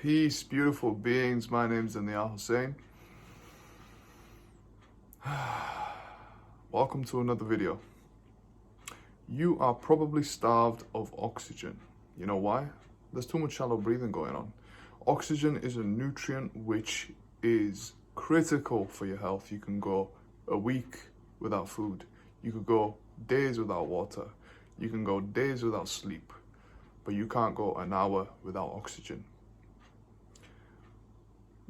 Peace, beautiful beings. My name's Daniel Hussein. Welcome to another video. You are probably starved of oxygen. You know why? There's too much shallow breathing going on. Oxygen is a nutrient which is critical for your health. You can go a week without food. You could go days without water. You can go days without sleep. But you can't go an hour without oxygen.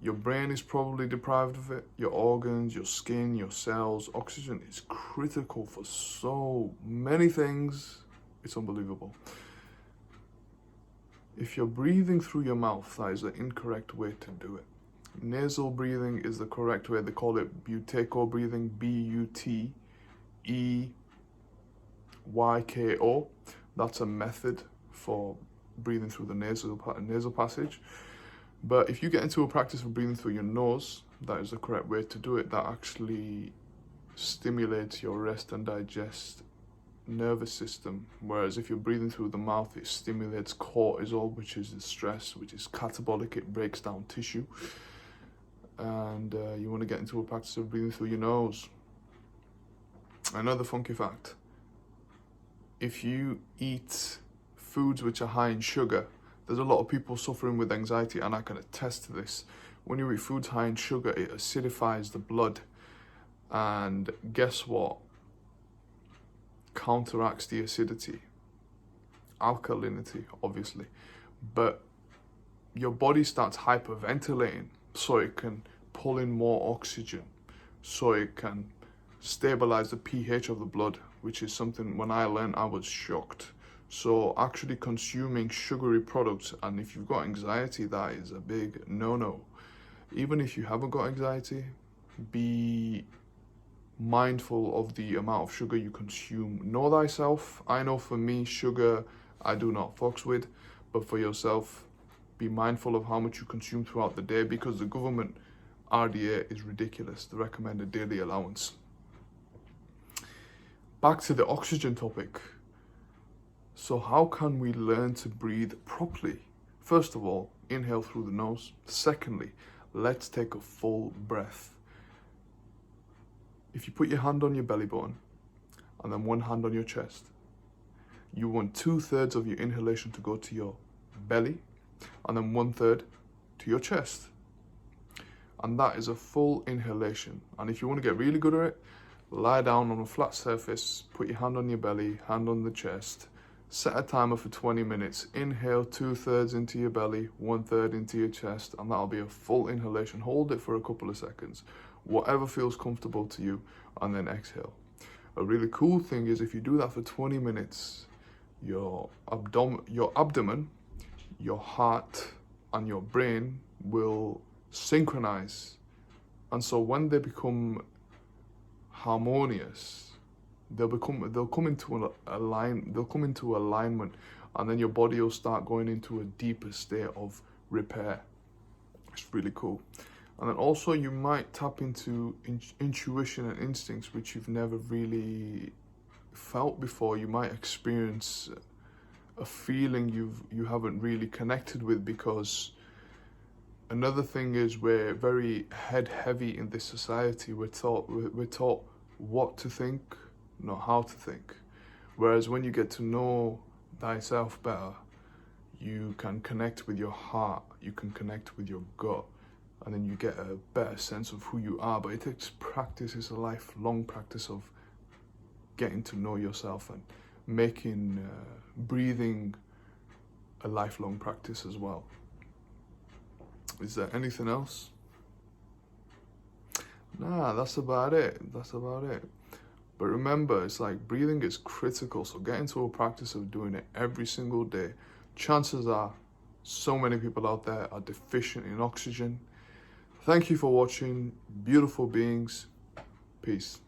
Your brain is probably deprived of it, your organs, your skin, your cells. Oxygen is critical for so many things. It's unbelievable. If you're breathing through your mouth, that is the incorrect way to do it. Nasal breathing is the correct way. They call it Buteyko breathing, B-U-T-E-Y-K-O. That's a method for breathing through the nasal passage. But if you get into a practice of breathing through your nose, that is the correct way to do it. That actually stimulates your rest and digest nervous system. Whereas if you're breathing through the mouth, it stimulates cortisol, which is the stress, which is catabolic. It breaks down tissue. And you want to get into a practice of breathing through your nose. Another funky fact. If you eat foods which are high in sugar, there's a lot of people suffering with anxiety, and I can attest to this. When you eat foods high in sugar, it acidifies the blood. And guess what? Counteracts the acidity. Alkalinity, obviously. But your body starts hyperventilating so it can pull in more oxygen, so it can stabilize the pH of the blood, which is something when I learned I was shocked. So actually consuming sugary products, and if you've got anxiety, that is a big no-no. Even if you haven't got anxiety, be mindful of the amount of sugar you consume. Know thyself. I know for me, sugar I do not fucks with, but for yourself, be mindful of how much you consume throughout the day, because the government RDA is ridiculous, the recommended daily allowance. Back to the oxygen topic. So how can we learn to breathe properly? First of all, inhale through the nose. Secondly, let's take a full breath. If you put your hand on your belly button and then one hand on your chest, you want 2/3 of your inhalation to go to your belly and then 1/3 to your chest. And that is a full inhalation. And if you want to get really good at it, lie down on a flat surface, put your hand on your belly, hand on the chest. Set a timer for 20 minutes. Inhale 2/3 into your belly, 1/3 into your chest, and that'll be a full inhalation. Hold it for a couple of seconds, whatever feels comfortable to you, and then exhale. A really cool thing is if you do that for 20 minutes, your abdomen, your heart, and your brain will synchronize. And so when they become harmonious, they'll come into alignment, and then your body will start going into a deeper state of repair. It's really cool. And then also you might tap into intuition and instincts which you've never really felt before. You might experience a feeling you haven't really connected with, because another thing is we're very head heavy in this society. We're taught what to think, not how to think. Whereas when you get to know thyself better, you can connect with your heart, you can connect with your gut, and then you get a better sense of who you are. But it takes practice. It's a lifelong practice of getting to know yourself and making breathing a lifelong practice as well. Is there anything else? Nah, that's about it. But remember, it's like breathing is critical, so get into a practice of doing it every single day. Chances are, so many people out there are deficient in oxygen. Thank you for watching, beautiful beings. Peace.